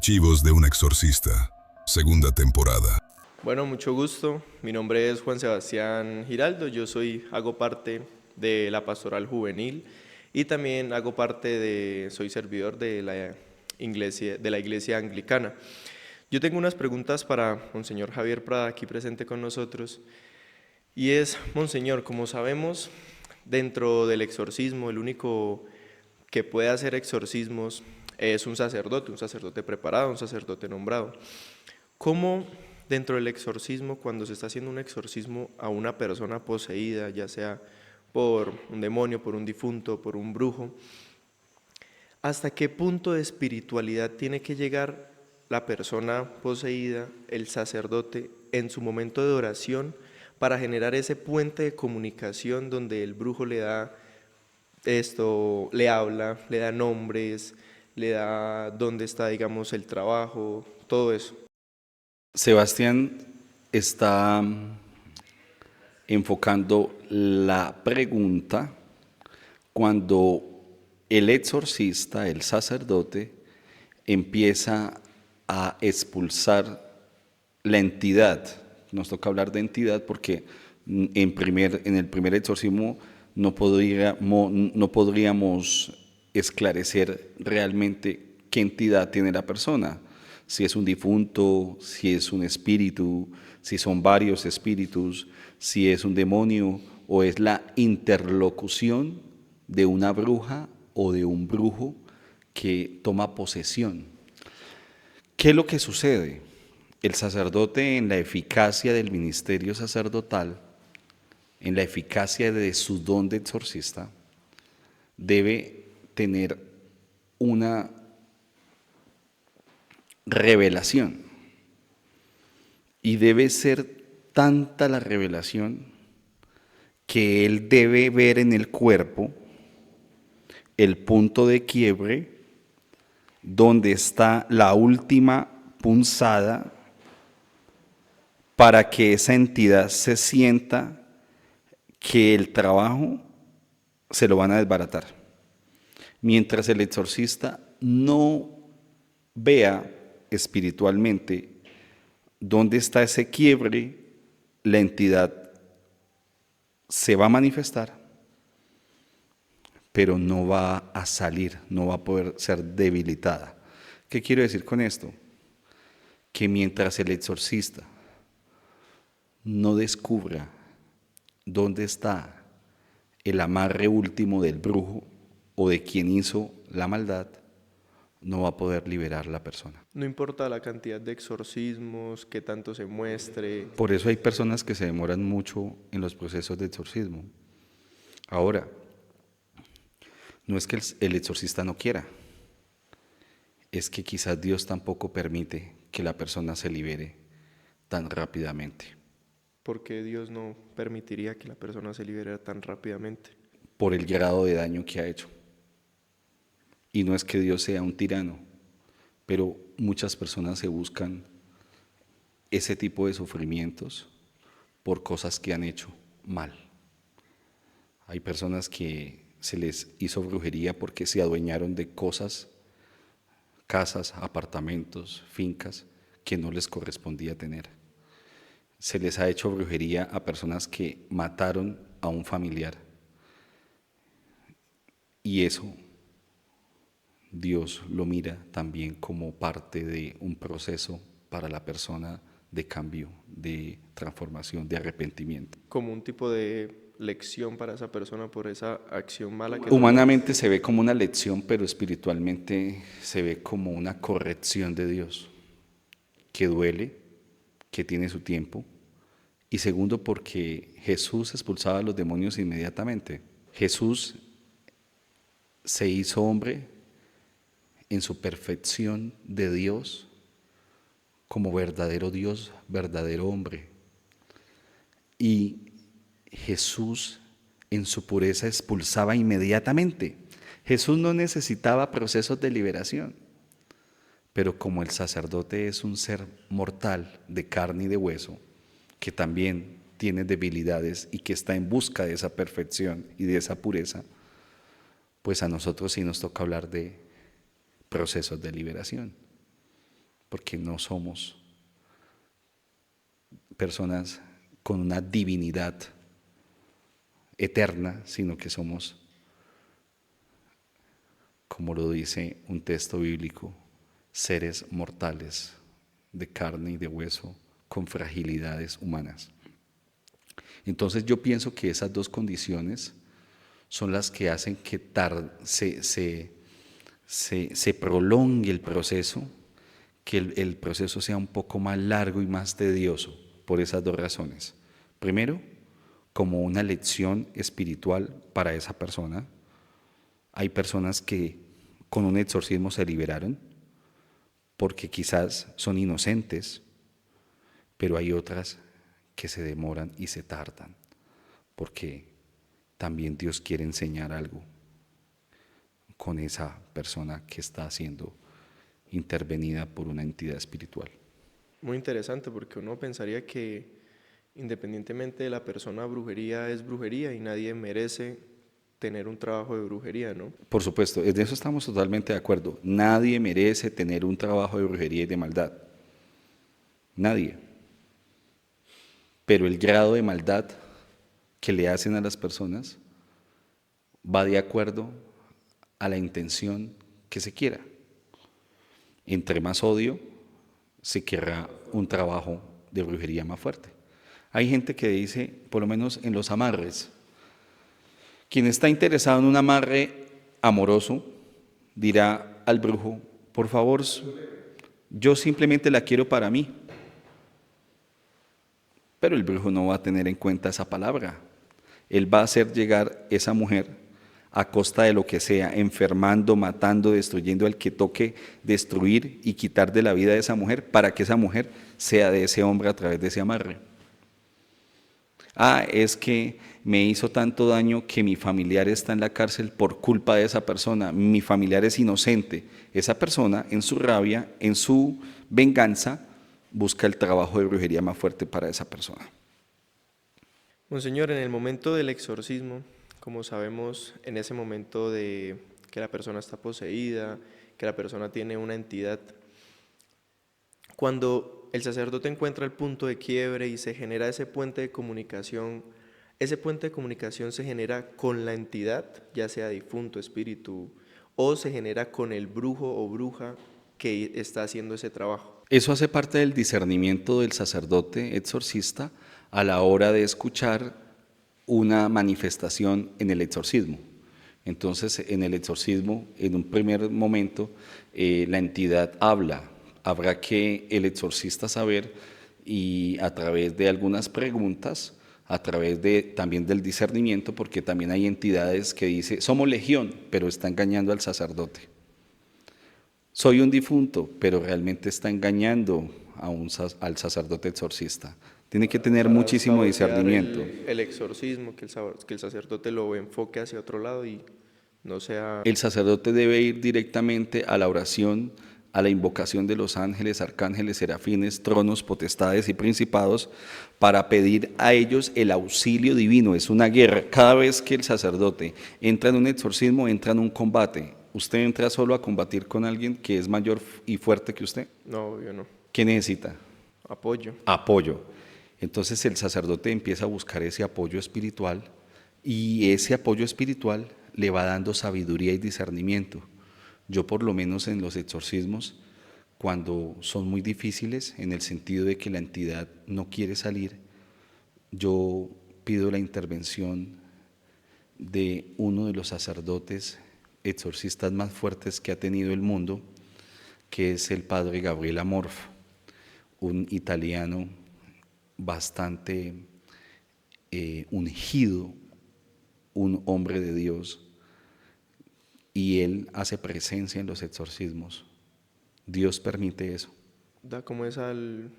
Archivos de un exorcista, segunda temporada. Bueno, mucho gusto. Mi nombre es Juan Sebastián Giraldo. Hago parte de la Pastoral Juvenil y también soy servidor de la Iglesia Anglicana. Yo tengo unas preguntas para Monseñor Javier Prada, aquí presente con nosotros. Y es, Monseñor, como sabemos, dentro del exorcismo, el único que puede hacer exorcismos es un sacerdote preparado, un sacerdote nombrado. ¿Cómo dentro del exorcismo, cuando se está haciendo un exorcismo a una persona poseída, ya sea por un demonio, por un difunto, por un brujo, hasta qué punto de espiritualidad tiene que llegar la persona poseída, el sacerdote, en su momento de oración para generar ese puente de comunicación donde el brujo le da le habla, le da nombres, le da dónde está, digamos, el trabajo, todo eso? Sebastián está enfocando la pregunta cuando el exorcista, el sacerdote, empieza a expulsar la entidad. Nos toca hablar de entidad porque en el primer exorcismo no podríamos esclarecer realmente qué entidad tiene la persona. Si es un difunto, si es un espíritu, si son varios espíritus, si es un demonio o es la interlocución de una bruja o de un brujo que toma posesión. ¿Qué es lo que sucede? El sacerdote, en la eficacia del ministerio sacerdotal, en la eficacia de su don de exorcista, debe tener una revelación. Y debe ser tanta la revelación que él debe ver en el cuerpo el punto de quiebre donde está la última punzada para que esa entidad se sienta que el trabajo se lo van a desbaratar. Mientras el exorcista no vea espiritualmente dónde está ese quiebre, la entidad se va a manifestar, pero no va a salir, no va a poder ser debilitada. ¿Qué quiero decir con esto? Que mientras el exorcista no descubra dónde está el amarre último del brujo o de quien hizo la maldad, no va a poder liberar la persona. No importa la cantidad de exorcismos, qué tanto se muestre. Por eso hay personas que se demoran mucho en los procesos de exorcismo. Ahora, no es que el exorcista no quiera, es que quizás Dios tampoco permite que la persona se libere tan rápidamente. Porque Dios no permitiría que la persona se liberara tan rápidamente. Por el grado de daño que ha hecho. Y no es que Dios sea un tirano, pero muchas personas se buscan ese tipo de sufrimientos por cosas que han hecho mal. Hay personas que se les hizo brujería porque se adueñaron de cosas, casas, apartamentos, fincas que no les correspondía tener. Se les ha hecho brujería a personas que mataron a un familiar. Y eso Dios lo mira también como parte de un proceso para la persona de cambio, de transformación, de arrepentimiento. Como un tipo de lección para esa persona por esa acción mala que tomó. Humanamente se ve como una lección, pero espiritualmente se ve como una corrección de Dios, que duele, que tiene su tiempo. Y segundo, porque Jesús expulsaba a los demonios inmediatamente. Jesús se hizo hombre en su perfección de Dios, como verdadero Dios, verdadero hombre. Y Jesús en su pureza expulsaba inmediatamente. Jesús no necesitaba procesos de liberación, pero como el sacerdote es un ser mortal de carne y de hueso, que también tiene debilidades y que está en busca de esa perfección y de esa pureza, pues a nosotros sí nos toca hablar de procesos de liberación. porque no somos personas con una divinidad eterna, sino que somos, como lo dice un texto bíblico, seres mortales de carne y de hueso con fragilidades humanas. Entonces yo pienso que esas dos condiciones son las que hacen que se prolongue el proceso, que el proceso sea un poco más largo y más tedioso, por esas dos razones. Primero, como una lección espiritual para esa persona. Hay personas que con un exorcismo se liberaron porque quizás son inocentes, pero hay otras que se demoran y se tardan, porque también Dios quiere enseñar algo con esa persona que está siendo intervenida por una entidad espiritual. Muy interesante porque uno pensaría que independientemente de la persona, brujería es brujería y nadie merece tener un trabajo de brujería, ¿no? Por supuesto, en eso estamos totalmente de acuerdo. Nadie merece tener un trabajo de brujería y de maldad. Nadie. Pero el grado de maldad que le hacen a las personas va de acuerdo a la intención que se quiera. Entre más odio, se querrá un trabajo de brujería más fuerte. Hay gente que dice, por lo menos en los amarres, quien está interesado en un amarre amoroso dirá al brujo, por favor, yo simplemente la quiero para mí. Pero el brujo no va a tener en cuenta esa palabra. Él va a hacer llegar esa mujer a costa de lo que sea, enfermando, matando, destruyendo al que toque destruir y quitar de la vida de esa mujer para que esa mujer sea de ese hombre a través de ese amarre. Es que me hizo tanto daño que mi familiar está en la cárcel por culpa de esa persona, mi familiar es inocente. Esa persona, en su rabia, en su venganza, busca el trabajo de brujería más fuerte para esa persona. Monseñor, en el momento del exorcismo, como sabemos, en ese momento de que la persona está poseída, que la persona tiene una entidad, cuando el sacerdote encuentra el punto de quiebre y se genera ese puente de comunicación se genera con la entidad, ya sea difunto, espíritu, o se genera con el brujo o bruja que está haciendo ese trabajo. Eso hace parte del discernimiento del sacerdote exorcista a la hora de escuchar una manifestación en el exorcismo. Entonces, en el exorcismo, en un primer momento, la entidad habla. Habrá que el exorcista saber y a través de algunas preguntas, a través también del discernimiento, porque también hay entidades que dicen, somos legión, pero está engañando al sacerdote. Soy un difunto, pero realmente está engañando al sacerdote exorcista. Tiene que tener muchísimo discernimiento. El exorcismo, que el sacerdote lo enfoque hacia otro lado y no sea... El sacerdote debe ir directamente a la oración, a la invocación de los ángeles, arcángeles, serafines, tronos, potestades y principados para pedir a ellos el auxilio divino. Es una guerra. Cada vez que el sacerdote entra en un exorcismo, entra en un combate. ¿Usted entra solo a combatir con alguien que es mayor y fuerte que usted? No, yo no. ¿Qué necesita? Apoyo. Apoyo. Entonces el sacerdote empieza a buscar ese apoyo espiritual y ese apoyo espiritual le va dando sabiduría y discernimiento. Yo por lo menos en los exorcismos, cuando son muy difíciles, en el sentido de que la entidad no quiere salir, yo pido la intervención de uno de los sacerdotes exorcistas más fuertes que ha tenido el mundo, que es el padre Gabriel Amorfo, un italiano bastante ungido, un hombre de Dios, y él hace presencia en los exorcismos. Dios permite eso. Da como esa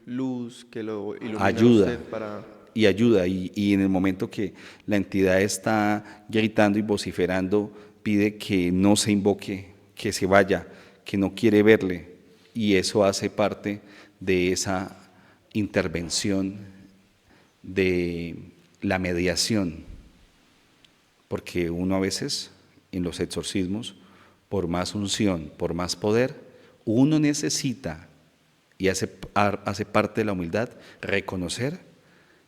luz que lo ilumina Ayuda. a usted para... Y ayuda, y en el momento que la entidad está gritando y vociferando, pide que no se invoque, que se vaya, que no quiere verle, y eso hace parte de esa intervención de la mediación, porque uno a veces en los exorcismos, por más unción, por más poder, uno necesita Y hace parte de la humildad reconocer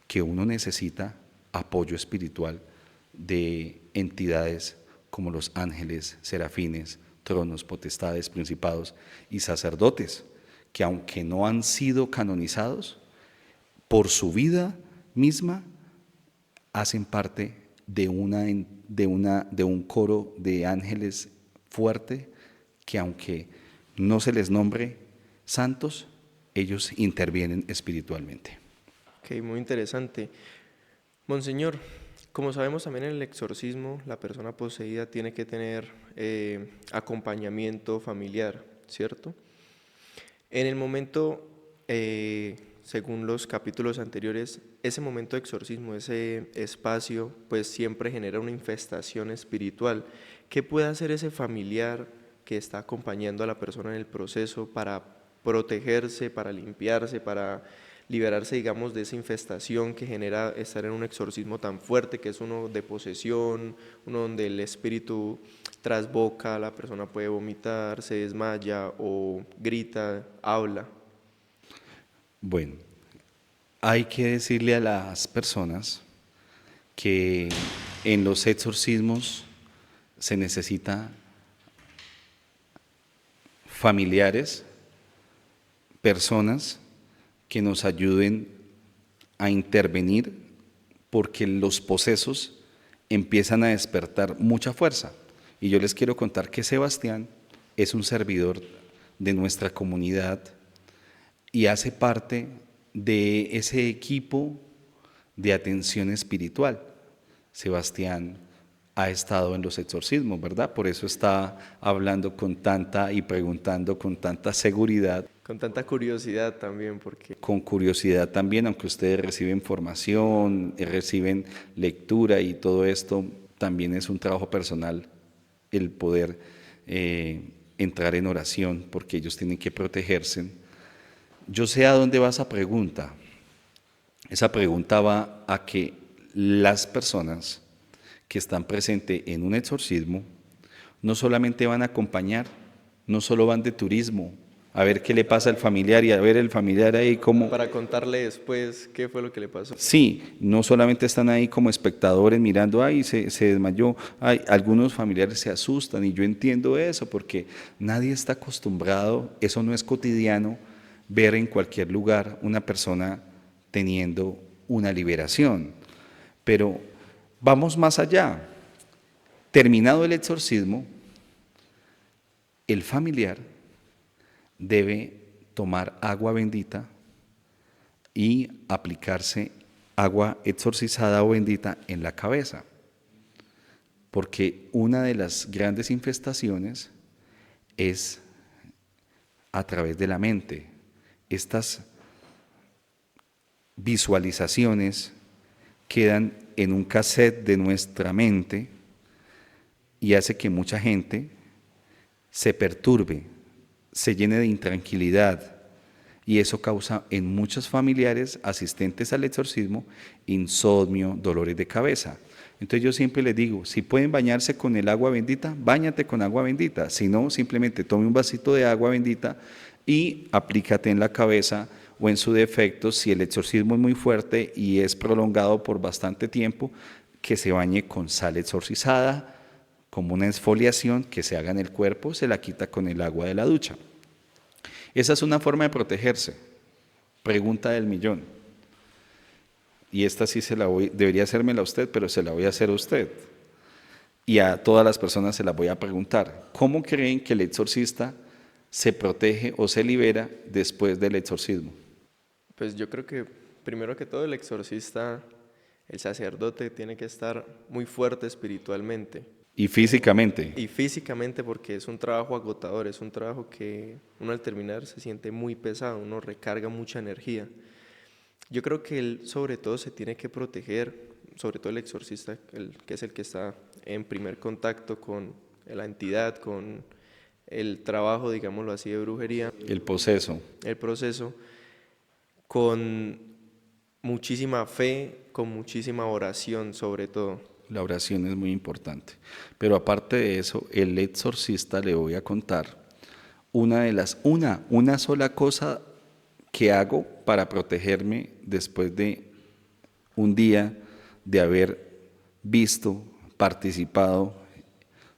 que uno necesita apoyo espiritual de entidades como los ángeles, serafines, tronos, potestades, principados y sacerdotes, que aunque no han sido canonizados, por su vida misma hacen parte de un coro de ángeles fuerte que, aunque no se les nombre santos, ellos intervienen espiritualmente. Ok, muy interesante. Monseñor, como sabemos también en el exorcismo, la persona poseída tiene que tener acompañamiento familiar, ¿cierto? En el momento, según los capítulos anteriores, ese momento de exorcismo, ese espacio, pues siempre genera una infestación espiritual. ¿Qué puede hacer ese familiar que está acompañando a la persona en el proceso para protegerse, para limpiarse, para liberarse, digamos, de esa infestación que genera estar en un exorcismo tan fuerte, que es uno de posesión, uno donde el espíritu trasboca, la persona puede vomitar, se desmaya o grita, habla? Bueno, hay que decirle a las personas que en los exorcismos se necesita familiares, personas que nos ayuden a intervenir, porque los posesos empiezan a despertar mucha fuerza. Y yo les quiero contar que Sebastián es un servidor de nuestra comunidad y hace parte de ese equipo de atención espiritual. Sebastián ha estado en los exorcismos, ¿verdad? Por eso está hablando con tanta y preguntando con tanta seguridad. Con tanta curiosidad también, porque Con curiosidad también, aunque ustedes reciben formación, reciben lectura y todo esto, también es un trabajo personal el poder entrar en oración, porque ellos tienen que protegerse. Yo sé a dónde va esa pregunta. Esa pregunta va a que las personas que están presentes en un exorcismo no solamente van a acompañar, no solo van de turismo, a ver qué le pasa al familiar y a ver el familiar ahí cómo... para contarle después qué fue lo que le pasó. Sí, no solamente están ahí como espectadores mirando, ay, se desmayó, ay, algunos familiares se asustan y yo entiendo eso porque nadie está acostumbrado, eso no es cotidiano, ver en cualquier lugar una persona teniendo una liberación. Pero vamos más allá. Terminado el exorcismo, el familiar debe tomar agua bendita y aplicarse agua exorcizada o bendita en la cabeza, porque una de las grandes infestaciones es a través de la mente. Estas visualizaciones quedan en un cassette de nuestra mente y hace que mucha gente se perturbe, se llene de intranquilidad, y eso causa en muchos familiares asistentes al exorcismo insomnio, dolores de cabeza. Entonces yo siempre les digo, si pueden bañarse con el agua bendita, báñate con agua bendita, si no, simplemente tome un vasito de agua bendita y aplícate en la cabeza, o en su defecto, si el exorcismo es muy fuerte y es prolongado por bastante tiempo, que se bañe con sal exorcizada, como una exfoliación que se haga en el cuerpo, se la quita con el agua de la ducha. Esa es una forma de protegerse. Pregunta del millón. Y esta sí debería hacérmela a usted, pero se la voy a hacer a usted. Y a todas las personas se las voy a preguntar. ¿Cómo creen que el exorcista se protege o se libera después del exorcismo? Pues yo creo que primero que todo el exorcista, el sacerdote, tiene que estar muy fuerte espiritualmente. Y físicamente. Y físicamente, porque es un trabajo agotador, es un trabajo que uno al terminar se siente muy pesado, uno recarga mucha energía. Yo creo que él sobre todo se tiene que proteger, sobre todo el exorcista, que es el que está en primer contacto con la entidad, con el trabajo, digámoslo así, de brujería. El poseso. El proceso, con muchísima fe, con muchísima oración sobre todo. La oración es muy importante. Pero aparte de eso, el exorcista, le voy a contar una sola cosa ¿Qué hago para protegerme después de un día de haber visto, participado,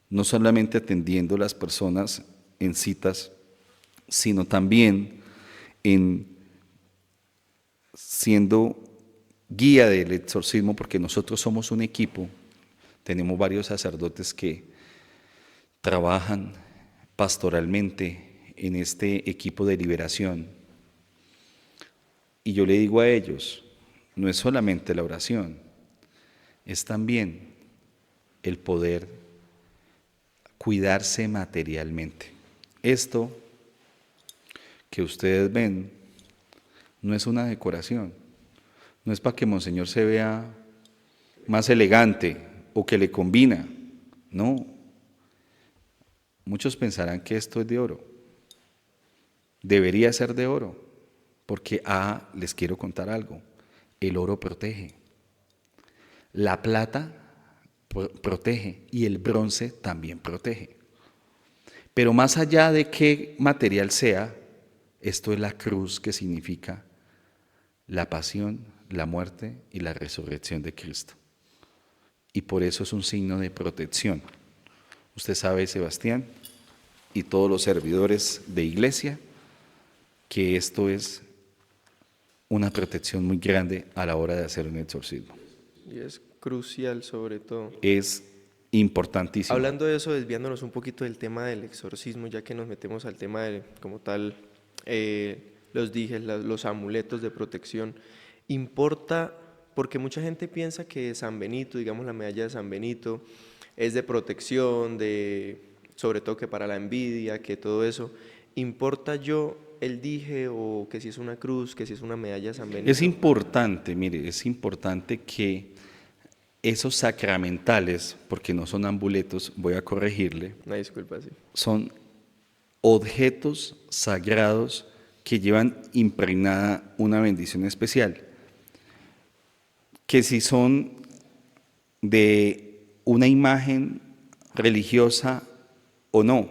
no solamente atendiendo a las personas en citas, sino también en siendo guía del exorcismo, porque nosotros somos un equipo, tenemos varios sacerdotes que trabajan pastoralmente en este equipo de liberación. Y yo le digo a ellos, no es solamente la oración, es también el poder cuidarse materialmente. Esto que ustedes ven no es una decoración, no es para que Monseñor se vea más elegante o que le combina, no. Muchos pensarán que esto es de oro, debería ser de oro, porque les quiero contar algo, el oro protege, la plata protege y el bronce también protege. Pero más allá de qué material sea, esto es la cruz, que significa la pasión, la muerte y la resurrección de Cristo. Y por eso es un signo de protección. Usted sabe, Sebastián, y todos los servidores de iglesia, que esto es una protección muy grande a la hora de hacer un exorcismo. Y es crucial sobre todo. Es importantísimo. Hablando de eso, desviándonos un poquito del tema del exorcismo, ya que nos metemos al tema de, como tal, los dijes, los amuletos de protección, importa, porque mucha gente piensa que San Benito, digamos la medalla de San Benito, es de protección, sobre todo que para la envidia, que todo eso. ¿Importa el dije o que si es una cruz, que si es una medalla de San Benito? Es importante, mire, es importante que esos sacramentales, porque no son amuletos, voy a corregirle. Una disculpa, sí. Son objetos sagrados que llevan impregnada una bendición especial. Que si son de una imagen religiosa o no,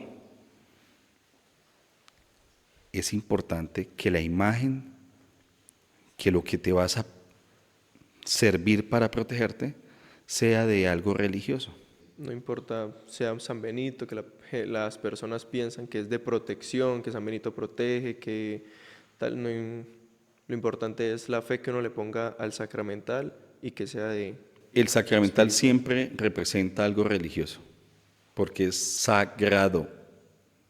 es importante que la imagen, que lo que te vas a servir para protegerte, sea de algo religioso. No importa sea San Benito, que las personas piensan que es de protección, que San Benito protege, que tal, lo importante es la fe que uno le ponga al sacramental y que sea de... El sacramental siempre representa algo religioso, porque es sagrado.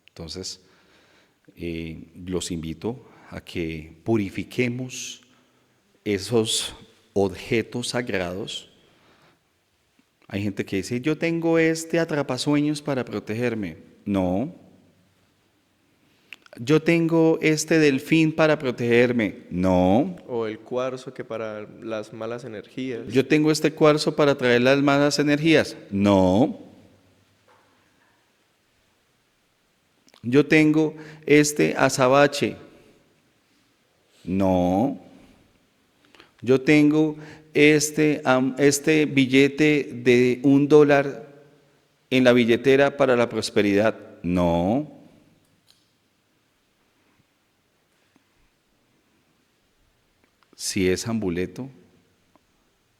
Entonces, los invito a que purifiquemos esos objetos sagrados. Hay gente que dice, yo tengo este atrapasueños para protegerme. No. Yo tengo este delfín para protegerme. No. O el cuarzo que para las malas energías. Yo tengo este cuarzo para traer las malas energías. No. Yo tengo este azabache. No. Yo tengo este billete de $1 en la billetera para la prosperidad. No. Si es amuleto,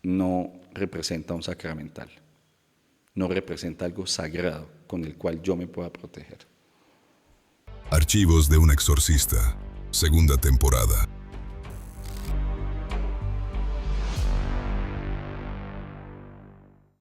no representa un sacramental. No representa algo sagrado con el cual yo me pueda proteger. Archivos de un exorcista, segunda temporada.